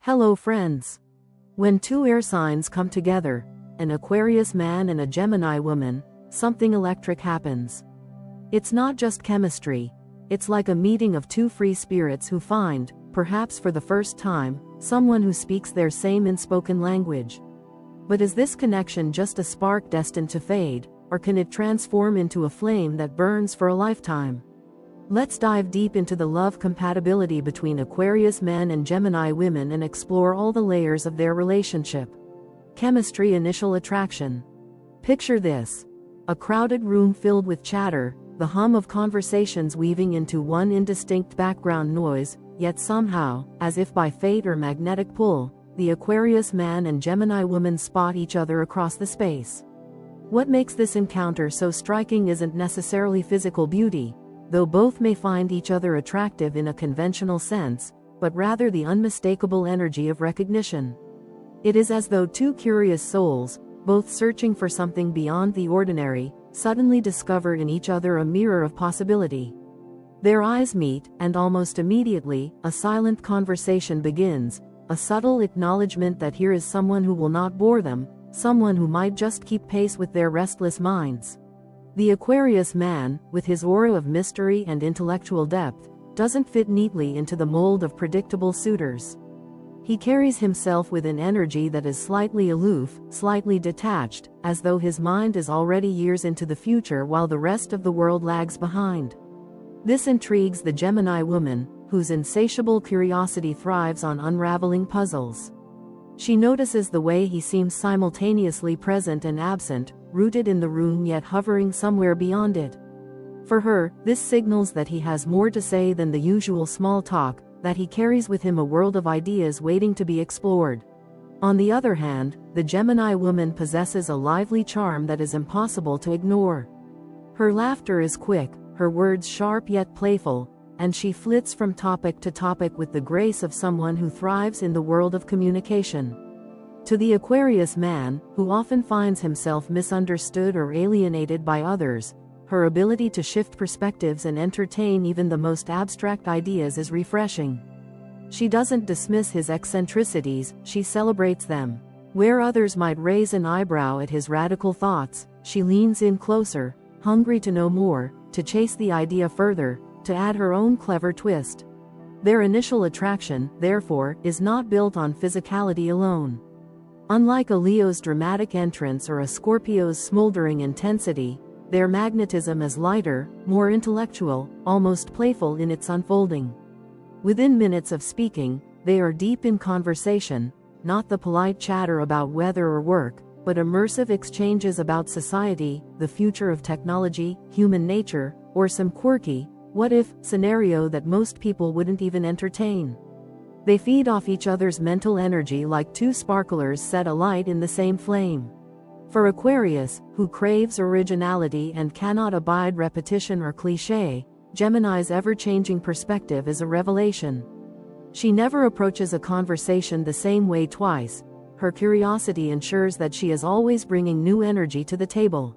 Hello friends. When two air signs come together, an Aquarius man and a Gemini woman, something electric happens. It's not just chemistry, it's like a meeting of two free spirits who find, perhaps for the first time, someone who speaks their same unspoken language. But is this connection just a spark destined to fade, or can it transform into a flame that burns for a lifetime? Let's dive deep into the love compatibility between Aquarius men and Gemini women and explore all the layers of their relationship. Chemistry. Initial attraction. Picture this. A crowded room filled with chatter, the hum of conversations weaving into one indistinct background noise, yet somehow, as if by fate or magnetic pull, the Aquarius man and Gemini woman spot each other across the space. What makes this encounter so striking isn't necessarily physical beauty, though both may find each other attractive in a conventional sense, but rather the unmistakable energy of recognition. It is as though two curious souls, both searching for something beyond the ordinary, suddenly discover in each other a mirror of possibility. Their eyes meet, and almost immediately, a silent conversation begins, a subtle acknowledgement that here is someone who will not bore them, someone who might just keep pace with their restless minds. The Aquarius man, with his aura of mystery and intellectual depth, doesn't fit neatly into the mold of predictable suitors. He carries himself with an energy that is slightly aloof, slightly detached, as though his mind is already years into the future while the rest of the world lags behind. This intrigues the Gemini woman, whose insatiable curiosity thrives on unraveling puzzles. She notices the way he seems simultaneously present and absent, rooted in the room yet hovering somewhere beyond it. For her, this signals that he has more to say than the usual small talk, that he carries with him a world of ideas waiting to be explored. On the other hand, the Gemini woman possesses a lively charm that is impossible to ignore. Her laughter is quick, her words sharp yet playful, and she flits from topic to topic with the grace of someone who thrives in the world of communication. To the Aquarius man, who often finds himself misunderstood or alienated by others, her ability to shift perspectives and entertain even the most abstract ideas is refreshing. She doesn't dismiss his eccentricities, she celebrates them. Where others might raise an eyebrow at his radical thoughts, she leans in closer, hungry to know more, to chase the idea further, to add her own clever twist. Their initial attraction, therefore, is not built on physicality alone. Unlike a Leo's dramatic entrance or a Scorpio's smoldering intensity, their magnetism is lighter, more intellectual, almost playful in its unfolding. Within minutes of speaking, they are deep in conversation, not the polite chatter about weather or work, but immersive exchanges about society, the future of technology, human nature, or some quirky, what-if scenario that most people wouldn't even entertain. They feed off each other's mental energy like two sparklers set alight in the same flame. For Aquarius, who craves originality and cannot abide repetition or cliché, Gemini's ever-changing perspective is a revelation. She never approaches a conversation the same way twice. Her curiosity ensures that she is always bringing new energy to the table.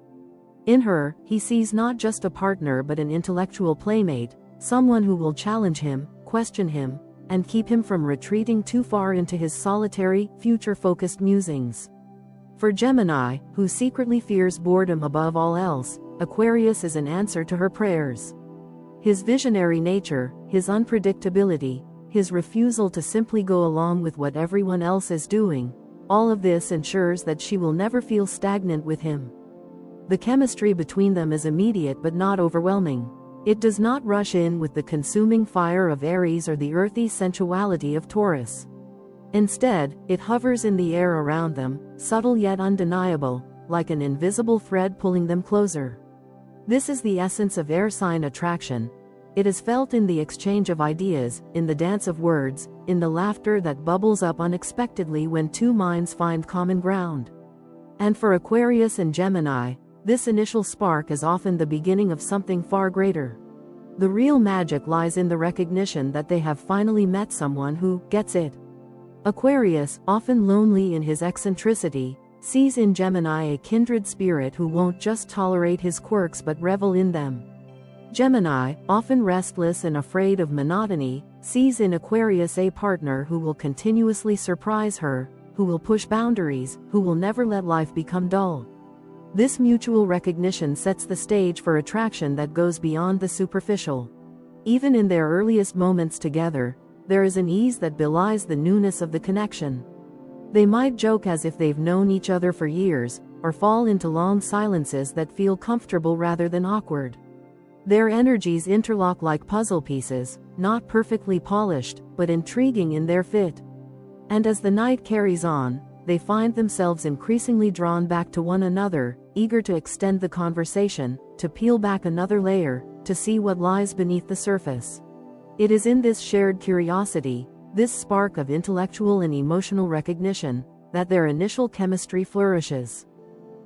In her, he sees not just a partner but an intellectual playmate, someone who will challenge him, question him, and keep him from retreating too far into his solitary, future-focused musings. For Gemini, who secretly fears boredom above all else, Aquarius is an answer to her prayers. His visionary nature, his unpredictability, his refusal to simply go along with what everyone else is doing, all of this ensures that she will never feel stagnant with him. The chemistry between them is immediate but not overwhelming. It does not rush in with the consuming fire of Aries or the earthy sensuality of Taurus. Instead, it hovers in the air around them, subtle yet undeniable, like an invisible thread pulling them closer. This is the essence of air sign attraction. It is felt in the exchange of ideas, in the dance of words, in the laughter that bubbles up unexpectedly when two minds find common ground. And for Aquarius and Gemini, this initial spark is often the beginning of something far greater. The real magic lies in the recognition that they have finally met someone who gets it. Aquarius, often lonely in his eccentricity, sees in Gemini a kindred spirit who won't just tolerate his quirks but revel in them. Gemini, often restless and afraid of monotony, sees in Aquarius a partner who will continuously surprise her, who will push boundaries, who will never let life become dull. This mutual recognition sets the stage for attraction that goes beyond the superficial. Even in their earliest moments together, there is an ease that belies the newness of the connection. They might joke as if they've known each other for years, or fall into long silences that feel comfortable rather than awkward. Their energies interlock like puzzle pieces, not perfectly polished, but intriguing in their fit. And as the night carries on, they find themselves increasingly drawn back to one another, eager to extend the conversation, to peel back another layer, to see what lies beneath the surface. It is in this shared curiosity, this spark of intellectual and emotional recognition, that their initial chemistry flourishes.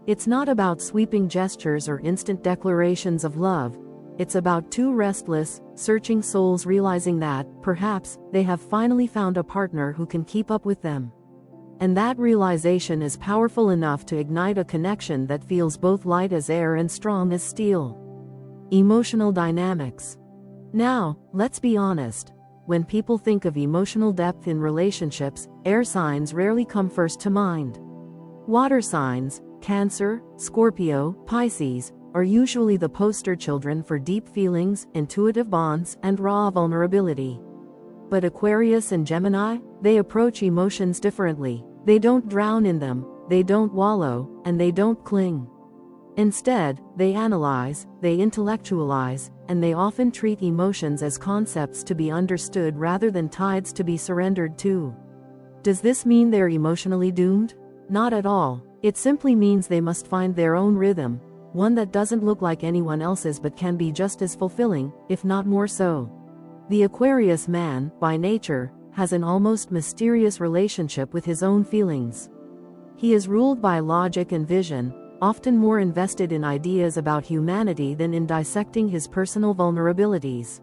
It's not about sweeping gestures or instant declarations of love. It's about two restless, searching souls realizing that, perhaps, they have finally found a partner who can keep up with them. And that realization is powerful enough to ignite a connection that feels both light as air and strong as steel. Emotional dynamics. Now, let's be honest. When people think of emotional depth in relationships, air signs rarely come first to mind. Water signs, Cancer, Scorpio, Pisces, are usually the poster children for deep feelings, intuitive bonds, and raw vulnerability. But Aquarius and Gemini, they approach emotions differently. They don't drown in them, they don't wallow, and they don't cling. Instead, they analyze, they intellectualize, and they often treat emotions as concepts to be understood rather than tides to be surrendered to. Does this mean they're emotionally doomed? Not at all. It simply means they must find their own rhythm, one that doesn't look like anyone else's but can be just as fulfilling, if not more so. The Aquarius man, by nature, has an almost mysterious relationship with his own feelings. He is ruled by logic and vision, often more invested in ideas about humanity than in dissecting his personal vulnerabilities.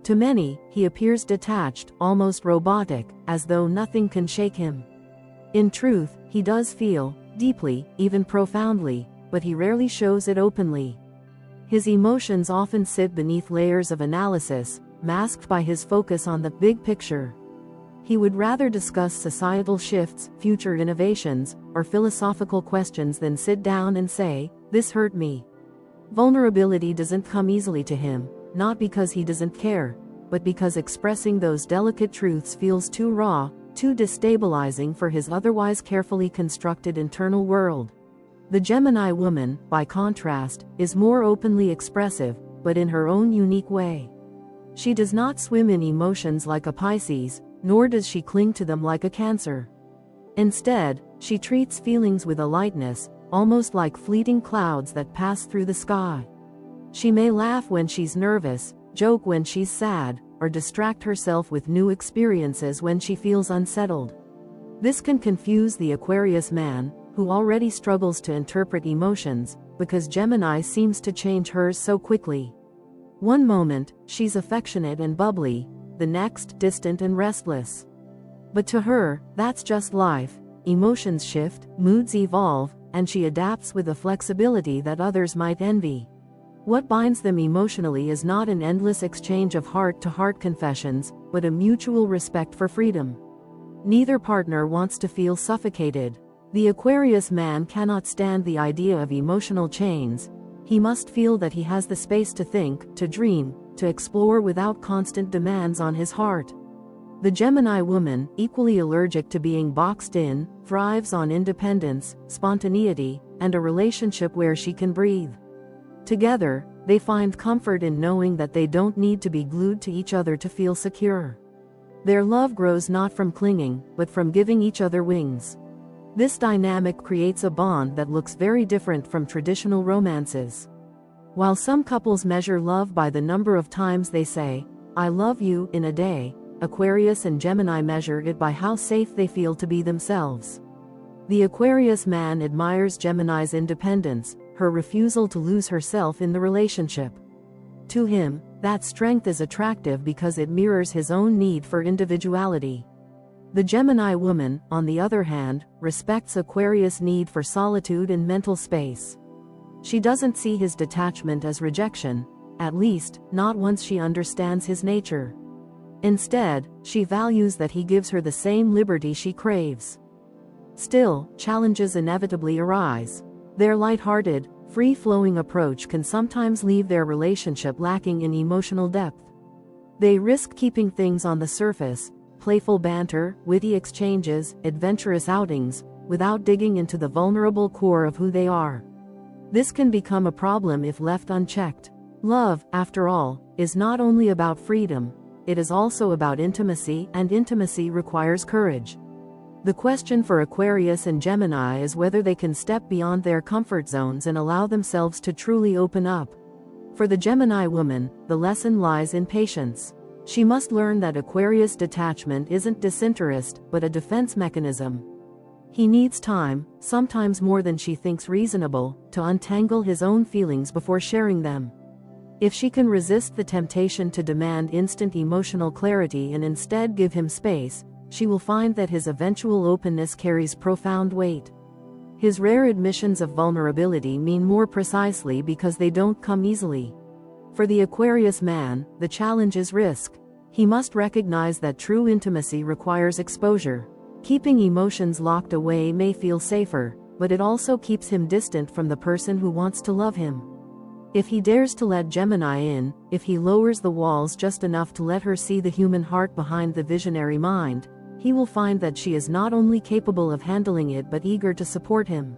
To many, he appears detached, almost robotic, as though nothing can shake him. In truth, he does feel, deeply, even profoundly, but he rarely shows it openly. His emotions often sit beneath layers of analysis, masked by his focus on the big picture. He would rather discuss societal shifts, future innovations, or philosophical questions than sit down and say, "This hurt me." Vulnerability doesn't come easily to him, not because he doesn't care, but because expressing those delicate truths feels too raw, too destabilizing for his otherwise carefully constructed internal world. The Gemini woman, by contrast, is more openly expressive, but in her own unique way. She does not swim in emotions like a Pisces, nor does she cling to them like a Cancer. Instead, she treats feelings with a lightness, almost like fleeting clouds that pass through the sky. She may laugh when she's nervous, joke when she's sad, or distract herself with new experiences when she feels unsettled. This can confuse the Aquarius man, who already struggles to interpret emotions, because Gemini seems to change hers so quickly. One moment, she's affectionate and bubbly, the next distant and restless. But to her, that's just life. Emotions shift, moods evolve, and she adapts with a flexibility that others might envy. What binds them emotionally is not an endless exchange of heart-to-heart confessions, but a mutual respect for freedom. Neither partner wants to feel suffocated. The Aquarius man cannot stand the idea of emotional chains. He must feel that he has the space to think, to dream, to explore without constant demands on his heart. The Gemini woman, equally allergic to being boxed in, thrives on independence, spontaneity, and a relationship where she can breathe. Together, they find comfort in knowing that they don't need to be glued to each other to feel secure. Their love grows not from clinging, but from giving each other wings. This dynamic creates a bond that looks very different from traditional romances. While some couples measure love by the number of times they say, "I love you," in a day, Aquarius and Gemini measure it by how safe they feel to be themselves. The Aquarius man admires Gemini's independence, her refusal to lose herself in the relationship. To him, that strength is attractive because it mirrors his own need for individuality. The Gemini woman, on the other hand, respects Aquarius' need for solitude and mental space. She doesn't see his detachment as rejection, at least, not once she understands his nature. Instead, she values that he gives her the same liberty she craves. Still, challenges inevitably arise. Their light-hearted, free-flowing approach can sometimes leave their relationship lacking in emotional depth. They risk keeping things on the surface, playful banter, witty exchanges, adventurous outings, without digging into the vulnerable core of who they are. This can become a problem if left unchecked. Love, after all, is not only about freedom, it is also about intimacy, and intimacy requires courage. The question for Aquarius and Gemini is whether they can step beyond their comfort zones and allow themselves to truly open up. For the Gemini woman, the lesson lies in patience. She must learn that Aquarius' detachment isn't disinterest, but a defense mechanism. He needs time, sometimes more than she thinks reasonable, to untangle his own feelings before sharing them. If she can resist the temptation to demand instant emotional clarity and instead give him space, she will find that his eventual openness carries profound weight. His rare admissions of vulnerability mean more precisely because they don't come easily. For the Aquarius man, the challenge is risk. He must recognize that true intimacy requires exposure. Keeping emotions locked away may feel safer, but it also keeps him distant from the person who wants to love him. If he dares to let Gemini in, if he lowers the walls just enough to let her see the human heart behind the visionary mind, he will find that she is not only capable of handling it but eager to support him.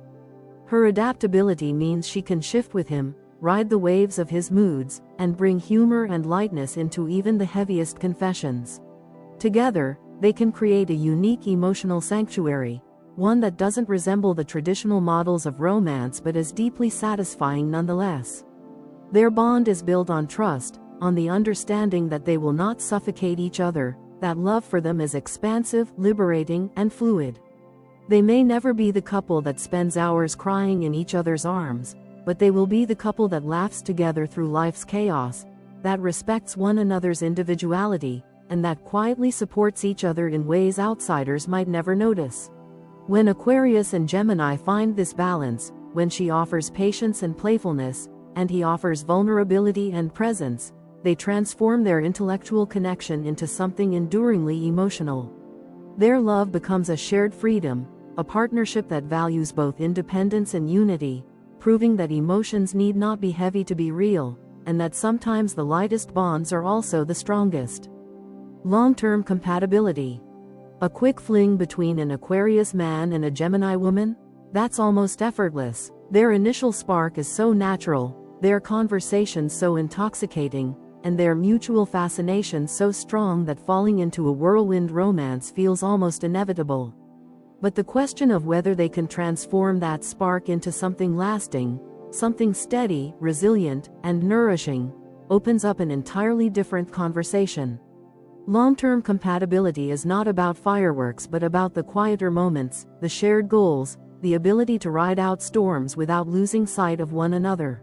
Her adaptability means she can shift with him, ride the waves of his moods, and bring humor and lightness into even the heaviest confessions. Together, they can create a unique emotional sanctuary, one that doesn't resemble the traditional models of romance but is deeply satisfying nonetheless. Their bond is built on trust, on the understanding that they will not suffocate each other, that love for them is expansive, liberating, and fluid. They may never be the couple that spends hours crying in each other's arms, but they will be the couple that laughs together through life's chaos, that respects one another's individuality, and that quietly supports each other in ways outsiders might never notice. When Aquarius and Gemini find this balance, when she offers patience and playfulness, and he offers vulnerability and presence, they transform their intellectual connection into something enduringly emotional. Their love becomes a shared freedom, a partnership that values both independence and unity, proving that emotions need not be heavy to be real, and that sometimes the lightest bonds are also the strongest. Long-term compatibility. A quick fling between an Aquarius man and a Gemini woman? That's almost effortless. Their initial spark is so natural, their conversations so intoxicating, and their mutual fascination so strong that falling into a whirlwind romance feels almost inevitable. But the question of whether they can transform that spark into something lasting, something steady, resilient, and nourishing, opens up an entirely different conversation. Long-term compatibility is not about fireworks but about the quieter moments, the shared goals, the ability to ride out storms without losing sight of one another.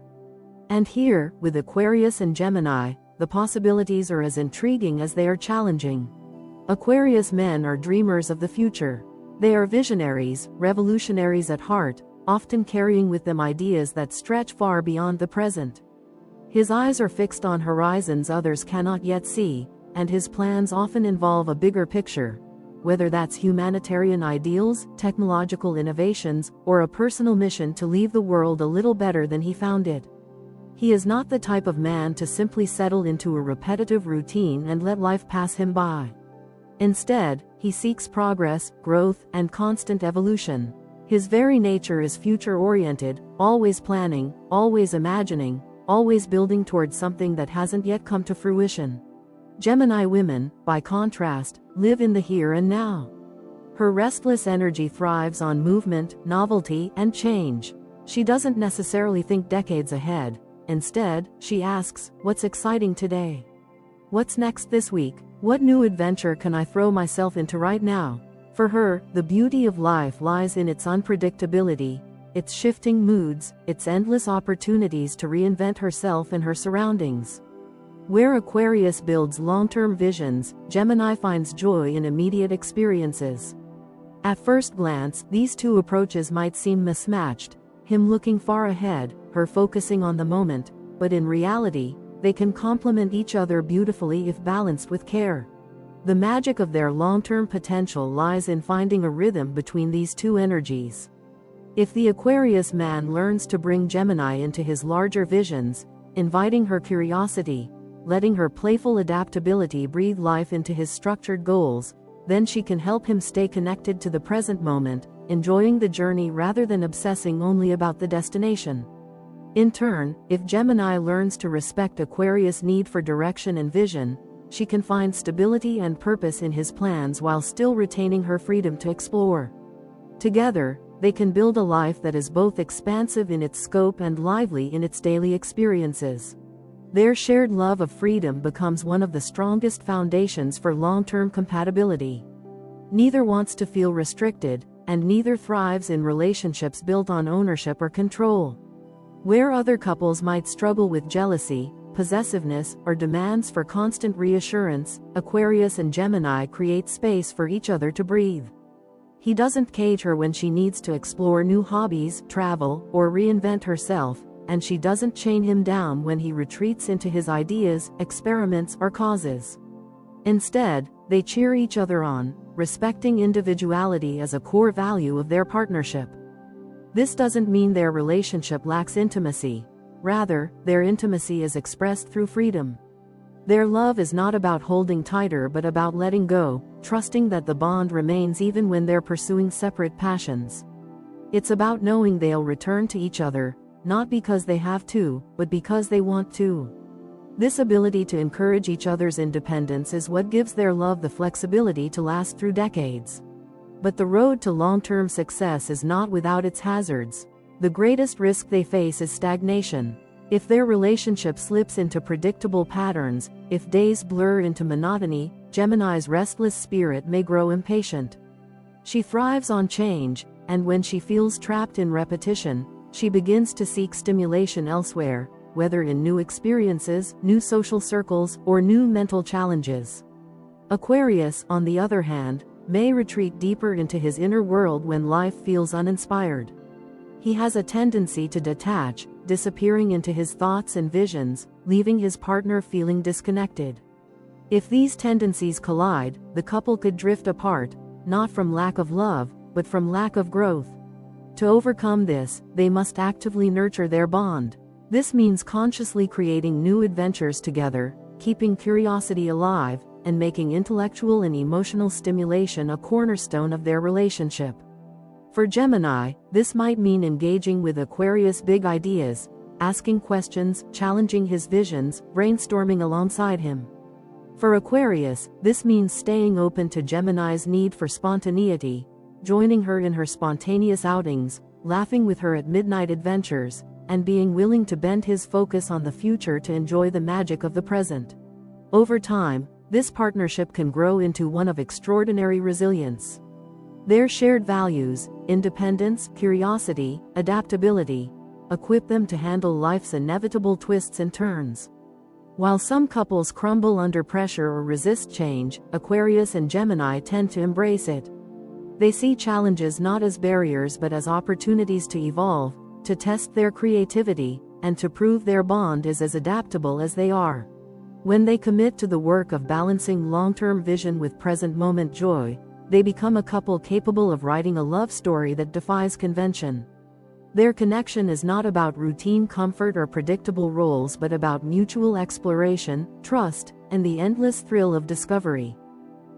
And here, with Aquarius and Gemini, the possibilities are as intriguing as they are challenging. Aquarius men are dreamers of the future. They are visionaries, revolutionaries at heart, often carrying with them ideas that stretch far beyond the present. His eyes are fixed on horizons others cannot yet see, and his plans often involve a bigger picture, whether that's humanitarian ideals, technological innovations, or a personal mission to leave the world a little better than he found it. He is not the type of man to simply settle into a repetitive routine and let life pass him by. Instead, he seeks progress, growth, and constant evolution. His very nature is future-oriented, always planning, always imagining, always building towards something that hasn't yet come to fruition. Gemini women, by contrast, live in the here and now. Her restless energy thrives on movement, novelty, and change. She doesn't necessarily think decades ahead. Instead, she asks, what's exciting today? What's next this week? What new adventure can I throw myself into right now? For her, the beauty of life lies in its unpredictability, its shifting moods, its endless opportunities to reinvent herself and her surroundings. Where Aquarius builds long-term visions, Gemini finds joy in immediate experiences. At first glance, these two approaches might seem mismatched, him looking far ahead, her focusing on the moment, but in reality, they can complement each other beautifully if balanced with care. The magic of their long-term potential lies in finding a rhythm between these two energies. If the Aquarius man learns to bring Gemini into his larger visions, inviting her curiosity, letting her playful adaptability breathe life into his structured goals, then she can help him stay connected to the present moment, enjoying the journey rather than obsessing only about the destination. In turn, if Gemini learns to respect Aquarius' need for direction and vision, she can find stability and purpose in his plans while still retaining her freedom to explore. Together, they can build a life that is both expansive in its scope and lively in its daily experiences. Their shared love of freedom becomes one of the strongest foundations for long-term compatibility. Neither wants to feel restricted, and neither thrives in relationships built on ownership or control. Where other couples might struggle with jealousy, possessiveness, or demands for constant reassurance, Aquarius and Gemini create space for each other to breathe. He doesn't cage her when she needs to explore new hobbies, travel, or reinvent herself, and she doesn't chain him down when he retreats into his ideas, experiments, or causes. Instead, they cheer each other on, respecting individuality as a core value of their partnership. This doesn't mean their relationship lacks intimacy. Rather, their intimacy is expressed through freedom. Their love is not about holding tighter but about letting go, trusting that the bond remains even when they're pursuing separate passions. It's about knowing they'll return to each other, not because they have to, but because they want to. This ability to encourage each other's independence is what gives their love the flexibility to last through decades. But the road to long-term success is not without its hazards. The greatest risk they face is stagnation. If their relationship slips into predictable patterns, if days blur into monotony, Gemini's restless spirit may grow impatient. She thrives on change, and when she feels trapped in repetition, she begins to seek stimulation elsewhere, whether in new experiences, new social circles, or new mental challenges. Aquarius, on the other hand, may retreat deeper into his inner world when life feels uninspired. He has a tendency to detach, disappearing into his thoughts and visions, leaving his partner feeling disconnected. If these tendencies collide, the couple could drift apart, not from lack of love, but from lack of growth. To overcome this, they must actively nurture their bond. This means consciously creating new adventures together, keeping curiosity alive, and making intellectual and emotional stimulation a cornerstone of their relationship. For Gemini, this might mean engaging with Aquarius' big ideas, asking questions, challenging his visions, brainstorming alongside him. For Aquarius, this means staying open to Gemini's need for spontaneity, joining her in her spontaneous outings, laughing with her at midnight adventures, and being willing to bend his focus on the future to enjoy the magic of the present. Over time, this partnership can grow into one of extraordinary resilience. Their shared values, independence, curiosity, adaptability, equip them to handle life's inevitable twists and turns. While some couples crumble under pressure or resist change, Aquarius and Gemini tend to embrace it. They see challenges not as barriers but as opportunities to evolve, to test their creativity, and to prove their bond is as adaptable as they are. When they commit to the work of balancing long-term vision with present-moment joy, they become a couple capable of writing a love story that defies convention. Their connection is not about routine comfort or predictable roles but about mutual exploration, trust, and the endless thrill of discovery.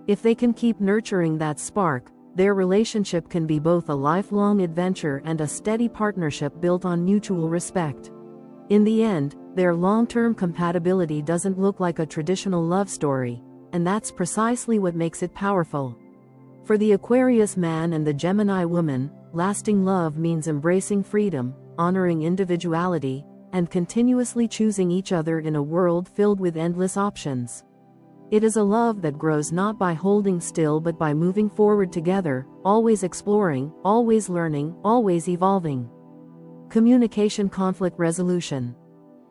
If they can keep nurturing that spark, their relationship can be both a lifelong adventure and a steady partnership built on mutual respect. In the end, their long-term compatibility doesn't look like a traditional love story, and that's precisely what makes it powerful. For the Aquarius man and the Gemini woman, lasting love means embracing freedom, honoring individuality, and continuously choosing each other in a world filled with endless options. It is a love that grows not by holding still but by moving forward together, always exploring, always learning, always evolving. Communication conflict resolution.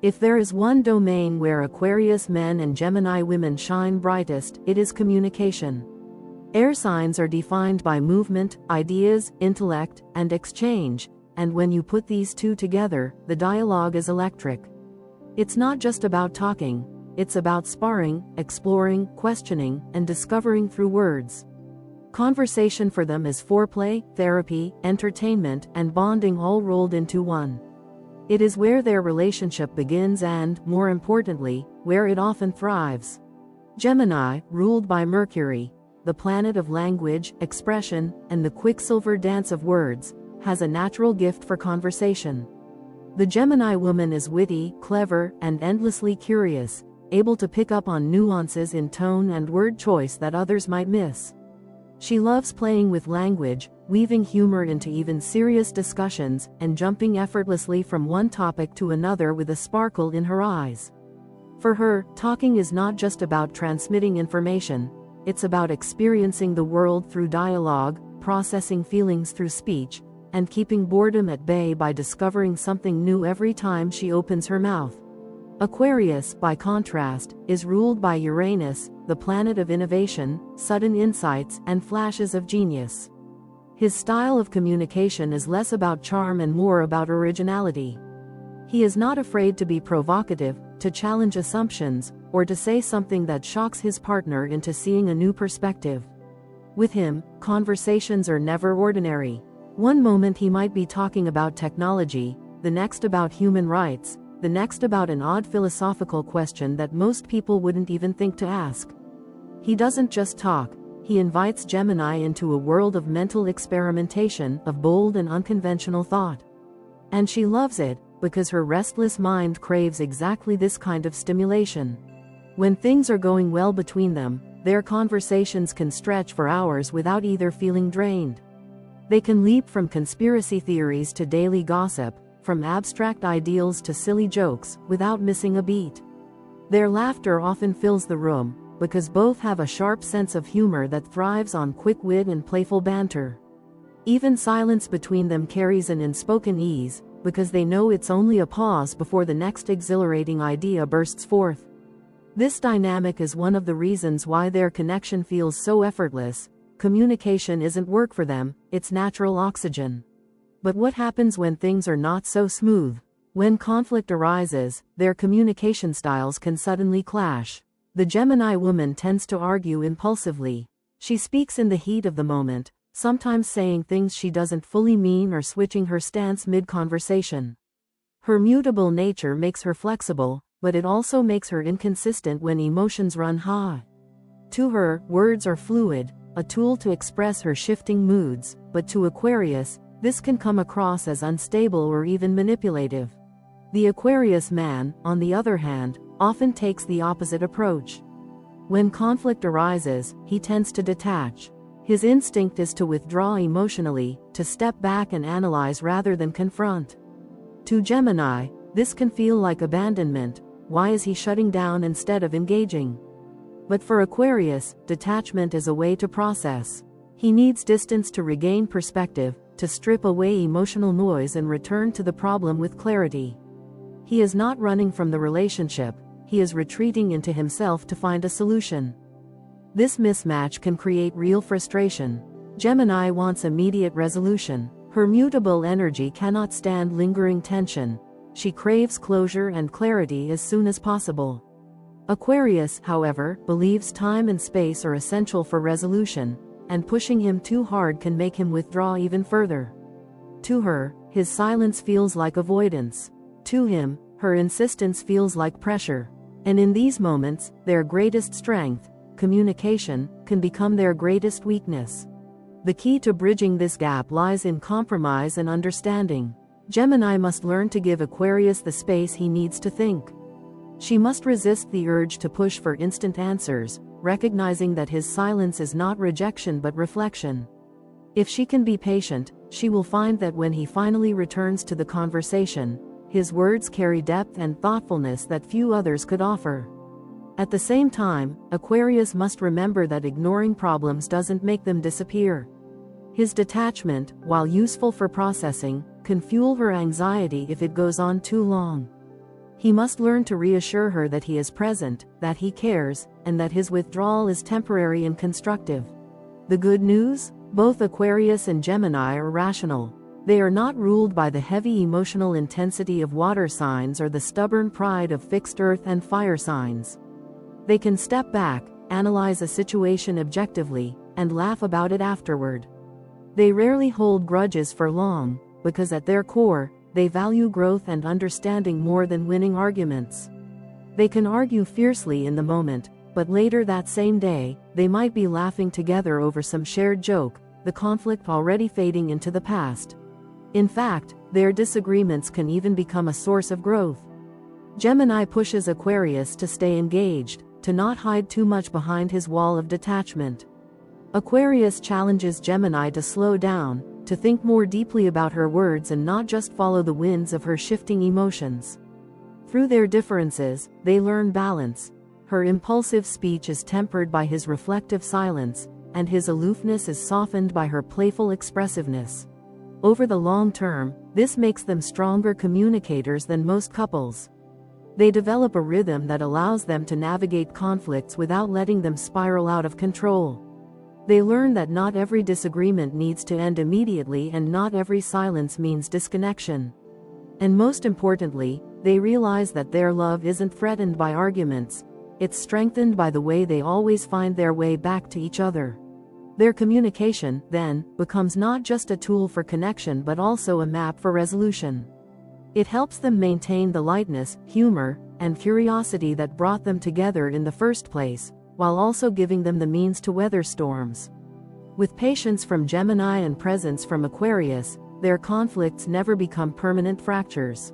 If there is one domain where Aquarius men and Gemini women shine brightest, it is communication. Air signs are defined by movement, ideas, intellect, and exchange, and when you put these two together, the dialogue is electric. It's not just about talking, it's about sparring, exploring, questioning, and discovering through words. Conversation for them is foreplay, therapy, entertainment, and bonding all rolled into one. It is where their relationship begins and, more importantly, where it often thrives. Gemini, ruled by Mercury, the planet of language, expression, and the quicksilver dance of words, has a natural gift for conversation. The Gemini woman is witty, clever, and endlessly curious, able to pick up on nuances in tone and word choice that others might miss. She loves playing with language, weaving humor into even serious discussions, and jumping effortlessly from one topic to another with a sparkle in her eyes. For her, talking is not just about transmitting information, it's about experiencing the world through dialogue, processing feelings through speech, and keeping boredom at bay by discovering something new every time she opens her mouth. Aquarius, by contrast, is ruled by Uranus, the planet of innovation, sudden insights, and flashes of genius. His style of communication is less about charm and more about originality. He is not afraid to be provocative, to challenge assumptions, or to say something that shocks his partner into seeing a new perspective. With him, conversations are never ordinary. One moment he might be talking about technology, the next about human rights, the next about an odd philosophical question that most people wouldn't even think to ask. He doesn't just talk, he invites Gemini into a world of mental experimentation, of bold and unconventional thought. And she loves it, because her restless mind craves exactly this kind of stimulation. When things are going well between them, their conversations can stretch for hours without either feeling drained. They can leap from conspiracy theories to daily gossip, from abstract ideals to silly jokes, without missing a beat. Their laughter often fills the room, because both have a sharp sense of humor that thrives on quick wit and playful banter. Even silence between them carries an unspoken ease, because they know it's only a pause before the next exhilarating idea bursts forth. This dynamic is one of the reasons why their connection feels so effortless. Communication isn't work for them, it's natural oxygen. But what happens when things are not so smooth? When conflict arises, their communication styles can suddenly clash. The Gemini woman tends to argue impulsively. She speaks in the heat of the moment, sometimes saying things she doesn't fully mean or switching her stance mid-conversation. Her mutable nature makes her flexible, but it also makes her inconsistent when emotions run high. To her, words are fluid, a tool to express her shifting moods, but to Aquarius, this can come across as unstable or even manipulative. The Aquarius man, on the other hand, often takes the opposite approach. When conflict arises, he tends to detach. His instinct is to withdraw emotionally, to step back and analyze rather than confront. To Gemini, this can feel like abandonment. Why is he shutting down instead of engaging? But for Aquarius, detachment is a way to process. He needs distance to regain perspective, to strip away emotional noise and return to the problem with clarity. He is not running from the relationship, he is retreating into himself to find a solution. This mismatch can create real frustration. Gemini wants immediate resolution. Her mutable energy cannot stand lingering tension. She craves closure and clarity as soon as possible. Aquarius, however, believes time and space are essential for resolution, and pushing him too hard can make him withdraw even further. To her, his silence feels like avoidance. To him, her insistence feels like pressure. And in these moments, their greatest strength, communication, can become their greatest weakness. The key to bridging this gap lies in compromise and understanding. Gemini must learn to give Aquarius the space he needs to think. She must resist the urge to push for instant answers, recognizing that his silence is not rejection but reflection. If she can be patient, she will find that when he finally returns to the conversation, his words carry depth and thoughtfulness that few others could offer. At the same time, Aquarius must remember that ignoring problems doesn't make them disappear. His detachment, while useful for processing, can fuel her anxiety if it goes on too long. He must learn to reassure her that he is present, that he cares, and that his withdrawal is temporary and constructive. The good news? Both Aquarius and Gemini are rational. They are not ruled by the heavy emotional intensity of water signs or the stubborn pride of fixed earth and fire signs. They can step back, analyze a situation objectively, and laugh about it afterward. They rarely hold grudges for long, because at their core, they value growth and understanding more than winning arguments. They can argue fiercely in the moment, but later that same day, they might be laughing together over some shared joke, the conflict already fading into the past. In fact, their disagreements can even become a source of growth. Gemini pushes Aquarius to stay engaged, to not hide too much behind his wall of detachment. Aquarius challenges Gemini to slow down, to think more deeply about her words and not just follow the winds of her shifting emotions. Through their differences, they learn balance. Her impulsive speech is tempered by his reflective silence, and his aloofness is softened by her playful expressiveness. Over the long term, this makes them stronger communicators than most couples. They develop a rhythm that allows them to navigate conflicts without letting them spiral out of control. They learn that not every disagreement needs to end immediately and not every silence means disconnection. And most importantly, they realize that their love isn't threatened by arguments, it's strengthened by the way they always find their way back to each other. Their communication, then, becomes not just a tool for connection but also a map for resolution. It helps them maintain the lightness, humor, and curiosity that brought them together in the first place, while also giving them the means to weather storms. With patience from Gemini and presence from Aquarius, their conflicts never become permanent fractures.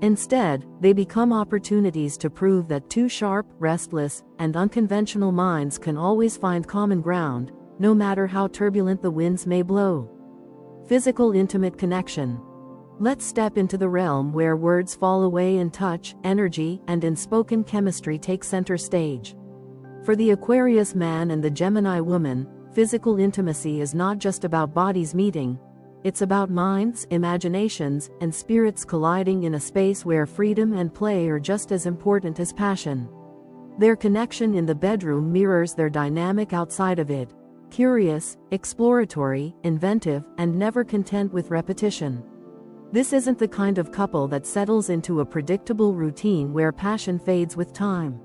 Instead, they become opportunities to prove that two sharp, restless, and unconventional minds can always find common ground, no matter how turbulent the winds may blow. Physical intimate connection. Let's step into the realm where words fall away and touch, energy, and unspoken chemistry take center stage. For the Aquarius man and the Gemini woman, physical intimacy is not just about bodies meeting. It's about minds, imaginations, and spirits colliding in a space where freedom and play are just as important as passion. Their connection in the bedroom mirrors their dynamic outside of it, curious, exploratory, inventive, and never content with repetition. This isn't the kind of couple that settles into a predictable routine where passion fades with time.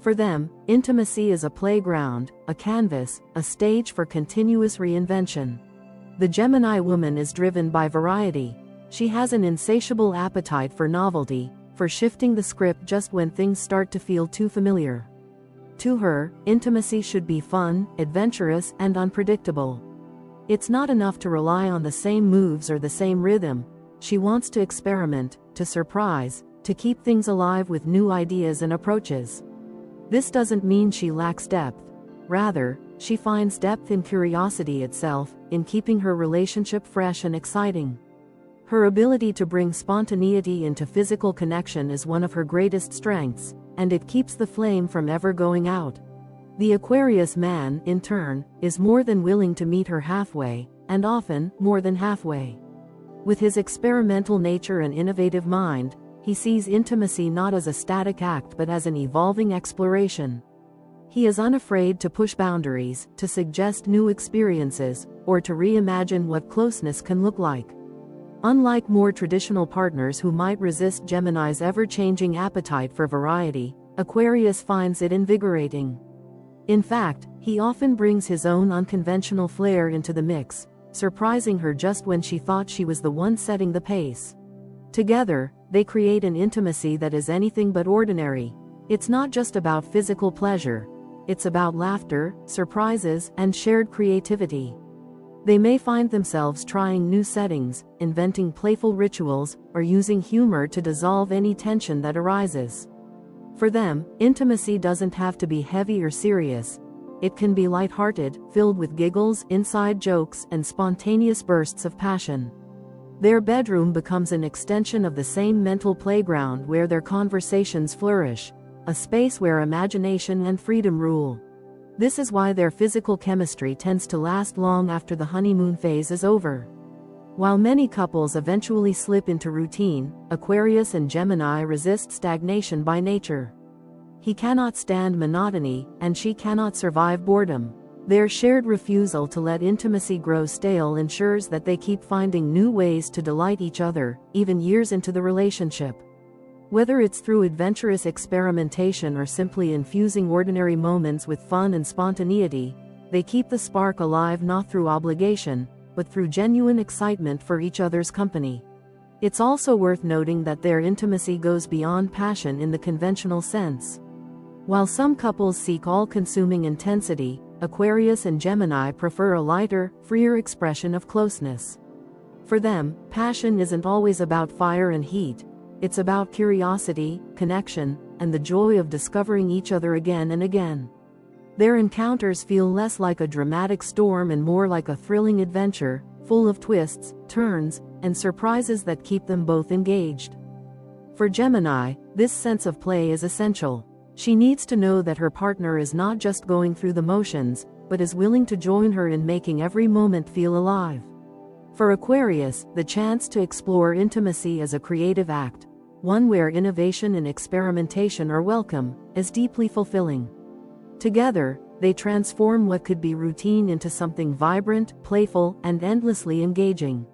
For them, intimacy is a playground, a canvas, a stage for continuous reinvention. The Gemini woman is driven by variety. She has an insatiable appetite for novelty, for shifting the script just when things start to feel too familiar. To her, intimacy should be fun, adventurous, and unpredictable. It's not enough to rely on the same moves or the same rhythm. She wants to experiment, to surprise, to keep things alive with new ideas and approaches. This doesn't mean she lacks depth. Rather, she finds depth in curiosity itself, in keeping her relationship fresh and exciting. Her ability to bring spontaneity into physical connection is one of her greatest strengths, and it keeps the flame from ever going out. The Aquarius man, in turn, is more than willing to meet her halfway, and often, more than halfway. With his experimental nature and innovative mind, he sees intimacy not as a static act but as an evolving exploration. He is unafraid to push boundaries, to suggest new experiences, or to reimagine what closeness can look like. Unlike more traditional partners who might resist Gemini's ever-changing appetite for variety, Aquarius finds it invigorating. In fact, he often brings his own unconventional flair into the mix, surprising her just when she thought she was the one setting the pace. Together, they create an intimacy that is anything but ordinary. It's not just about physical pleasure. It's about laughter, surprises, and shared creativity. They may find themselves trying new settings, inventing playful rituals, or using humor to dissolve any tension that arises. For them, intimacy doesn't have to be heavy or serious. It can be lighthearted, filled with giggles, inside jokes, and spontaneous bursts of passion. Their bedroom becomes an extension of the same mental playground where their conversations flourish, a space where imagination and freedom rule. This is why their physical chemistry tends to last long after the honeymoon phase is over. While many couples eventually slip into routine, Aquarius and Gemini resist stagnation by nature. He cannot stand monotony, and she cannot survive boredom. Their shared refusal to let intimacy grow stale ensures that they keep finding new ways to delight each other, even years into the relationship. Whether it's through adventurous experimentation or simply infusing ordinary moments with fun and spontaneity, they keep the spark alive not through obligation, but through genuine excitement for each other's company. It's also worth noting that their intimacy goes beyond passion in the conventional sense. While some couples seek all-consuming intensity, Aquarius and Gemini prefer a lighter, freer expression of closeness. For them, passion isn't always about fire and heat. It's about curiosity, connection, and the joy of discovering each other again and again. Their encounters feel less like a dramatic storm and more like a thrilling adventure, full of twists, turns, and surprises that keep them both engaged. For Gemini, this sense of play is essential. She needs to know that her partner is not just going through the motions, but is willing to join her in making every moment feel alive. For Aquarius, the chance to explore intimacy as a creative act, one where innovation and experimentation are welcome, is deeply fulfilling. Together, they transform what could be routine into something vibrant, playful, and endlessly engaging.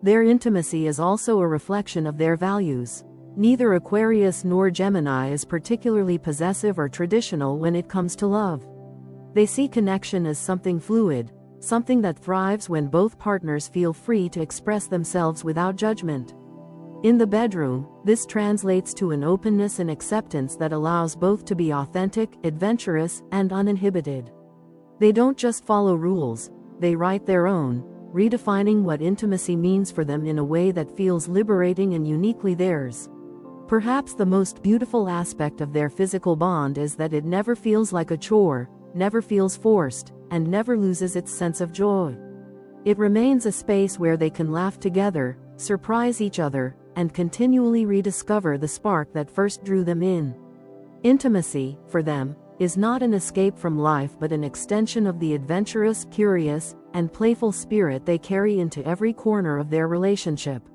Their intimacy is also a reflection of their values. Neither Aquarius nor Gemini is particularly possessive or traditional when it comes to love. They see connection as something fluid, something that thrives when both partners feel free to express themselves without judgment. In the bedroom, this translates to an openness and acceptance that allows both to be authentic, adventurous, and uninhibited. They don't just follow rules, they write their own, redefining what intimacy means for them in a way that feels liberating and uniquely theirs. Perhaps the most beautiful aspect of their physical bond is that it never feels like a chore, never feels forced, and never loses its sense of joy. It remains a space where they can laugh together, surprise each other, and continually rediscover the spark that first drew them in. Intimacy, for them, is not an escape from life but an extension of the adventurous, curious, and playful spirit they carry into every corner of their relationship.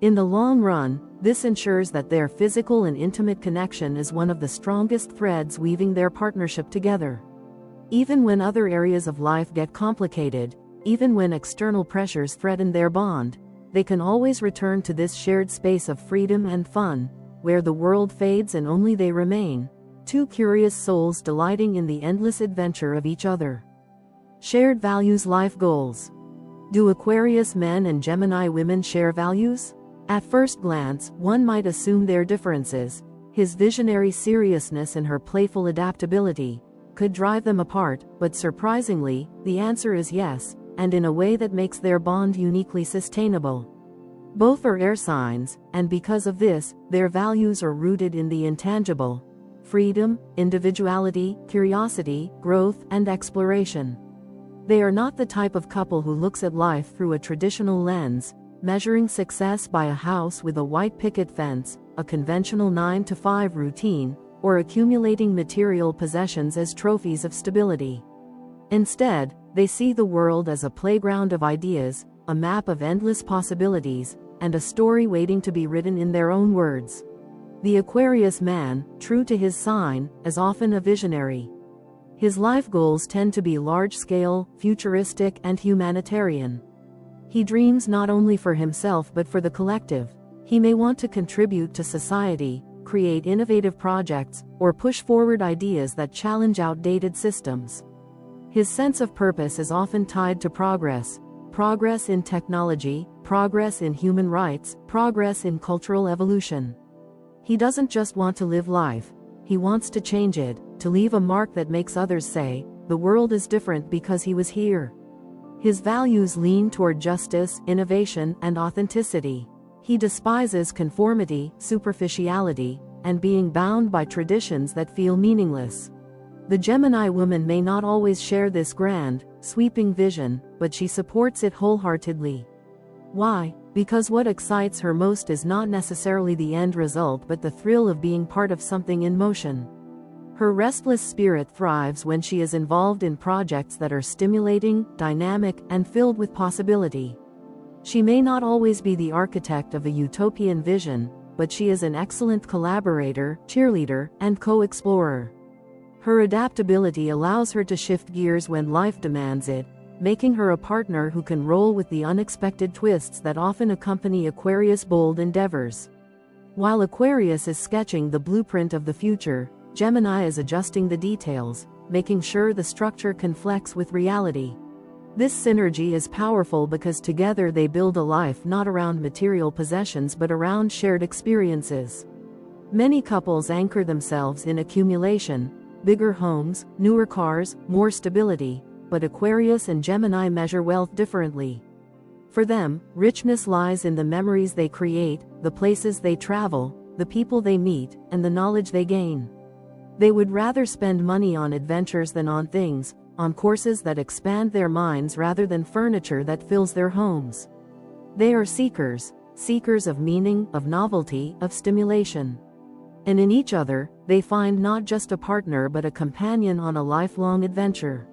In the long run, this ensures that their physical and intimate connection is one of the strongest threads weaving their partnership together. Even when other areas of life get complicated, even when external pressures threaten their bond, they can always return to this shared space of freedom and fun, where the world fades and only they remain, two curious souls delighting in the endless adventure of each other. Shared values. Life goals. Do Aquarius men and Gemini women share values? At first glance, one might assume their differences, his visionary seriousness and her playful adaptability, could drive them apart, but surprisingly, the answer is yes, and in a way that makes their bond uniquely sustainable. Both are air signs, and because of this, their values are rooted in the intangible: freedom, individuality, curiosity, growth, and exploration. They are not the type of couple who looks at life through a traditional lens, measuring success by a house with a white picket fence, a conventional 9-to-5 routine, or accumulating material possessions as trophies of stability. Instead, they see the world as a playground of ideas, a map of endless possibilities, and a story waiting to be written in their own words. The Aquarius man, true to his sign, is often a visionary. His life goals tend to be large-scale, futuristic, and humanitarian. He dreams not only for himself but for the collective. He may want to contribute to society, create innovative projects, or push forward ideas that challenge outdated systems. His sense of purpose is often tied to progress in technology, progress in human rights, progress in cultural evolution. He doesn't just want to live life, he wants to change it, to leave a mark that makes others say, the world is different because he was here. His values lean toward justice, innovation, and authenticity. He despises conformity, superficiality, and being bound by traditions that feel meaningless. The Gemini woman may not always share this grand, sweeping vision, but she supports it wholeheartedly. Why? Because what excites her most is not necessarily the end result but the thrill of being part of something in motion. Her restless spirit thrives when she is involved in projects that are stimulating, dynamic, and filled with possibility. She may not always be the architect of a utopian vision, but she is an excellent collaborator, cheerleader, and co-explorer. Her adaptability allows her to shift gears when life demands it, making her a partner who can roll with the unexpected twists that often accompany Aquarius' bold endeavors. While Aquarius is sketching the blueprint of the future, Gemini is adjusting the details, making sure the structure can flex with reality. This synergy is powerful because together they build a life not around material possessions but around shared experiences. Many couples anchor themselves in accumulation, bigger homes, newer cars, more stability, but Aquarius and Gemini measure wealth differently. For them, richness lies in the memories they create, the places they travel, the people they meet, and the knowledge they gain. They would rather spend money on adventures than on things, on courses that expand their minds rather than furniture that fills their homes. They are seekers of meaning, of novelty, of stimulation. And in each other, they find not just a partner but a companion on a lifelong adventure.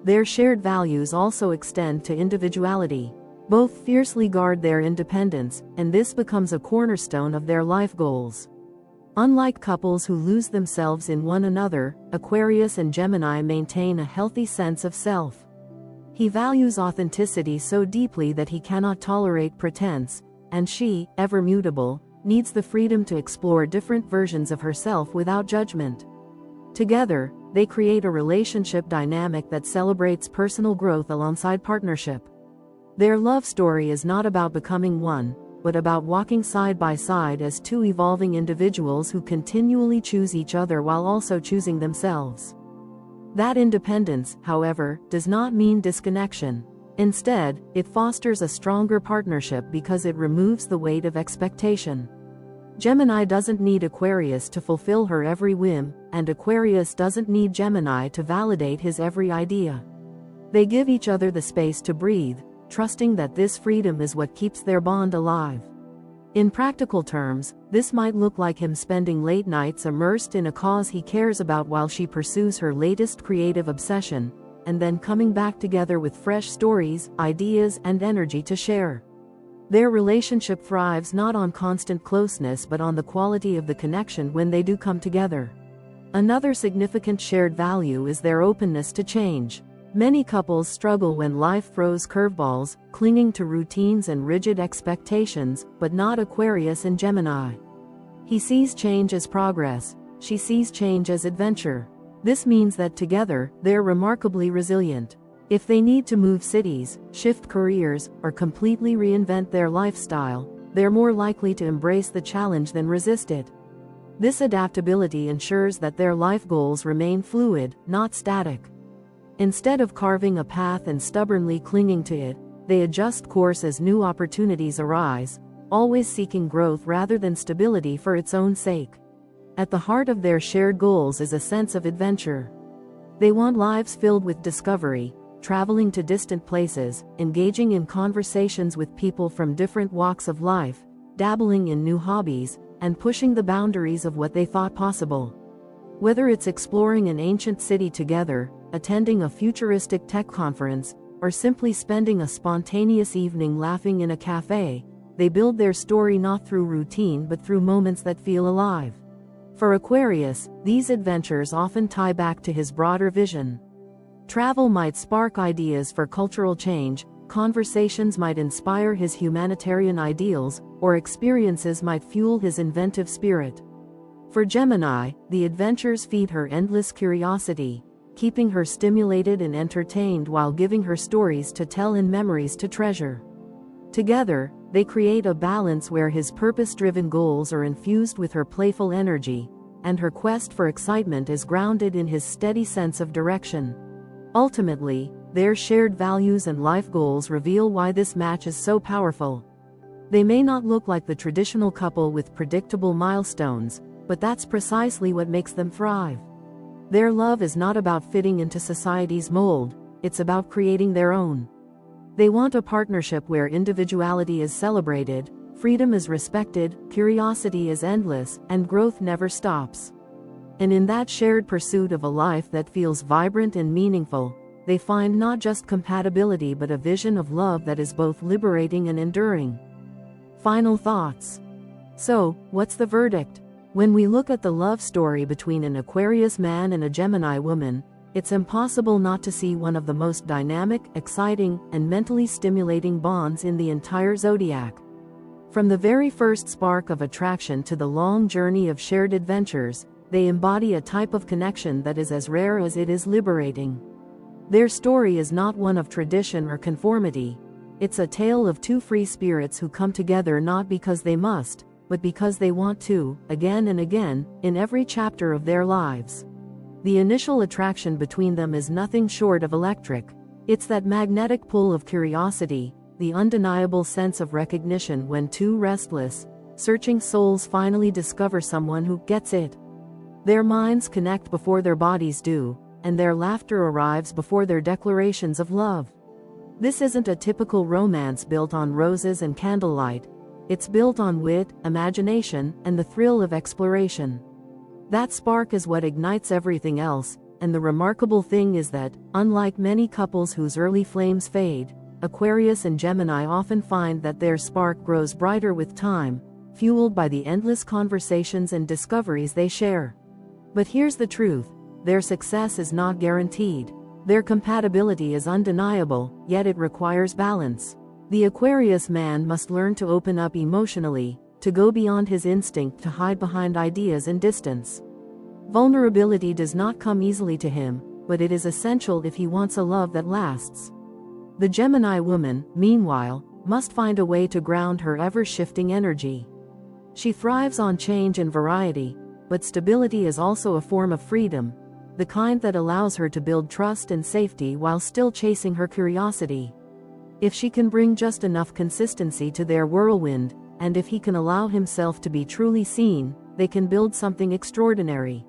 Their shared values also extend to individuality. Both fiercely guard their independence, and this becomes a cornerstone of their life goals. Unlike couples who lose themselves in one another, Aquarius and Gemini maintain a healthy sense of self. He values authenticity so deeply that he cannot tolerate pretense, and she, ever mutable, needs the freedom to explore different versions of herself without judgment. Together, they create a relationship dynamic that celebrates personal growth alongside partnership. Their love story is not about becoming one, but about walking side by side as two evolving individuals who continually choose each other while also choosing themselves. That independence, however, does not mean disconnection. Instead, it fosters a stronger partnership because it removes the weight of expectation. Gemini doesn't need Aquarius to fulfill her every whim, and Aquarius doesn't need Gemini to validate his every idea. They give each other the space to breathe, trusting that this freedom is what keeps their bond alive. In practical terms, this might look like him spending late nights immersed in a cause he cares about while she pursues her latest creative obsession, and then coming back together with fresh stories, ideas, and energy to share. Their relationship thrives not on constant closeness but on the quality of the connection when they do come together. Another significant shared value is their openness to change. Many couples struggle when life throws curveballs, clinging to routines and rigid expectations, but not Aquarius and Gemini. He sees change as progress, she sees change as adventure. This means that together, they're remarkably resilient. If they need to move cities, shift careers, or completely reinvent their lifestyle, they're more likely to embrace the challenge than resist it. This adaptability ensures that their life goals remain fluid, not static. Instead of carving a path and stubbornly clinging to it, they adjust course as new opportunities arise, always seeking growth rather than stability for its own sake. At the heart of their shared goals is a sense of adventure. They want lives filled with discovery, traveling to distant places, engaging in conversations with people from different walks of life, dabbling in new hobbies, and pushing the boundaries of what they thought possible. Whether it's exploring an ancient city together, attending a futuristic tech conference, or simply spending a spontaneous evening laughing in a cafe, they build their story not through routine but through moments that feel alive. For Aquarius, these adventures often tie back to his broader vision. Travel might spark ideas for cultural change, conversations might inspire his humanitarian ideals, or experiences might fuel his inventive spirit. For Gemini, the adventures feed her endless curiosity, keeping her stimulated and entertained while giving her stories to tell and memories to treasure. Together, they create a balance where his purpose-driven goals are infused with her playful energy, and her quest for excitement is grounded in his steady sense of direction. Ultimately, their shared values and life goals reveal why this match is so powerful. They may not look like the traditional couple with predictable milestones, but that's precisely what makes them thrive. Their love is not about fitting into society's mold, it's about creating their own. They want a partnership where individuality is celebrated, freedom is respected, curiosity is endless, and growth never stops. And in that shared pursuit of a life that feels vibrant and meaningful, they find not just compatibility but a vision of love that is both liberating and enduring. Final thoughts. So, what's the verdict? When we look at the love story between an Aquarius man and a Gemini woman, it's impossible not to see one of the most dynamic, exciting, and mentally stimulating bonds in the entire zodiac. From the very first spark of attraction to the long journey of shared adventures, they embody a type of connection that is as rare as it is liberating. Their story is not one of tradition or conformity. It's a tale of two free spirits who come together not because they must, but because they want to, again and again, in every chapter of their lives. The initial attraction between them is nothing short of electric. It's that magnetic pull of curiosity, the undeniable sense of recognition when two restless, searching souls finally discover someone who gets it. Their minds connect before their bodies do, and their laughter arrives before their declarations of love. This isn't a typical romance built on roses and candlelight. It's built on wit, imagination, and the thrill of exploration. That spark is what ignites everything else, and the remarkable thing is that, unlike many couples whose early flames fade, Aquarius and Gemini often find that their spark grows brighter with time, fueled by the endless conversations and discoveries they share. But here's the truth: their success is not guaranteed. Their compatibility is undeniable, yet it requires balance. The Aquarius man must learn to open up emotionally, to go beyond his instinct to hide behind ideas and distance. Vulnerability does not come easily to him, but it is essential if he wants a love that lasts. The Gemini woman, meanwhile, must find a way to ground her ever-shifting energy. She thrives on change and variety, but stability is also a form of freedom, the kind that allows her to build trust and safety while still chasing her curiosity. If she can bring just enough consistency to their whirlwind, and if he can allow himself to be truly seen, they can build something extraordinary.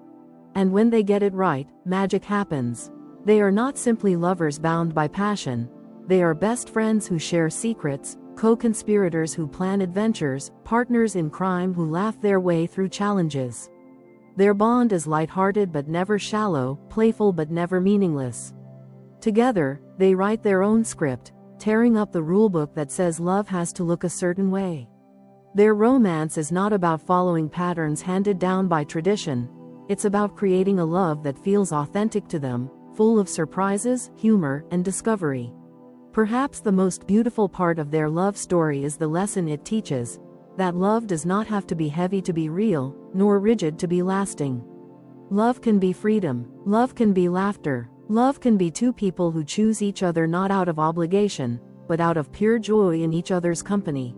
And when they get it right, magic happens. They are not simply lovers bound by passion. They are best friends who share secrets, co-conspirators who plan adventures, partners in crime who laugh their way through challenges. Their bond is light-hearted but never shallow, playful but never meaningless. Together, they write their own script, tearing up the rulebook that says love has to look a certain way. Their romance is not about following patterns handed down by tradition. It's about creating a love that feels authentic to them, full of surprises, humor, and discovery. Perhaps the most beautiful part of their love story is the lesson it teaches: that love does not have to be heavy to be real, nor rigid to be lasting. Love can be freedom. Love can be laughter. Love can be two people who choose each other not out of obligation, but out of pure joy in each other's company.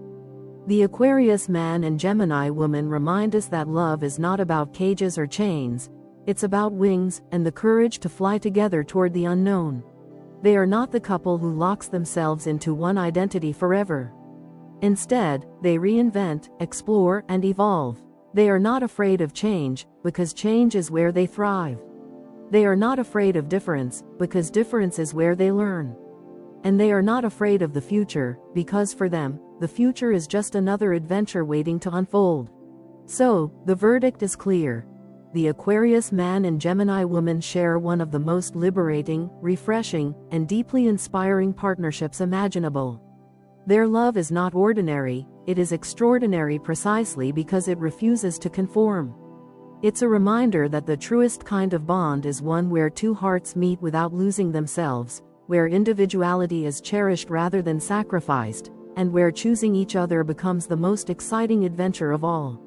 The Aquarius man and Gemini woman remind us that love is not about cages or chains. It's about wings and the courage to fly together toward the unknown. They are not the couple who locks themselves into one identity forever. Instead, they reinvent, explore, and evolve. They are not afraid of change, because change is where they thrive. They are not afraid of difference, because difference is where they learn. And they are not afraid of the future, because for them, the future is just another adventure waiting to unfold. So, the verdict is clear. The Aquarius man and Gemini woman share one of the most liberating, refreshing, and deeply inspiring partnerships imaginable. Their love is not ordinary, it is extraordinary precisely because it refuses to conform. It's a reminder that the truest kind of bond is one where two hearts meet without losing themselves, where individuality is cherished rather than sacrificed, and where choosing each other becomes the most exciting adventure of all.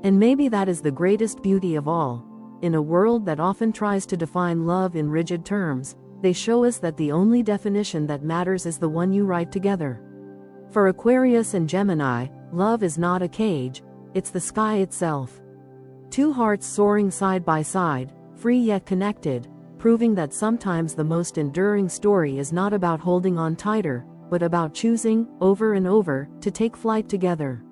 And maybe that is the greatest beauty of all. In a world that often tries to define love in rigid terms, they show us that the only definition that matters is the one you write together. For Aquarius and Gemini, love is not a cage, it's the sky itself. Two hearts soaring side by side, free yet connected, proving that sometimes the most enduring story is not about holding on tighter, but about choosing, over and over, to take flight together.